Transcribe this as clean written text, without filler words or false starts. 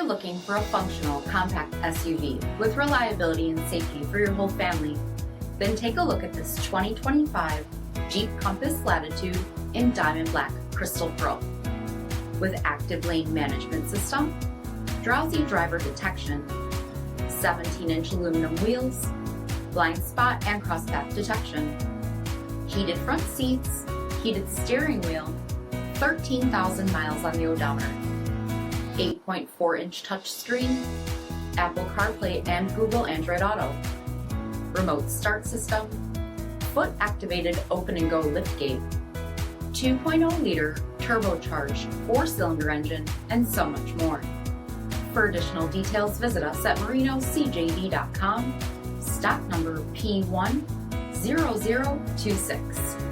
you're looking for a functional, compact SUV with reliability and safety for your whole family, then take a look at this 2025 Jeep Compass Latitude in Diamond Black Crystal Pearl. With active lane management system, drowsy driver detection, 17-inch aluminum wheels, blind spot and crosspath detection, heated front seats, heated steering wheel, 13,000 miles on the odometer, 8.4-inch touchscreen, Apple CarPlay and Google Android Auto, remote start system, foot-activated open and go liftgate, 2.0-liter turbocharged 4-cylinder engine, and so much more. For additional details, visit us at marinocjd.com, stock number P10026.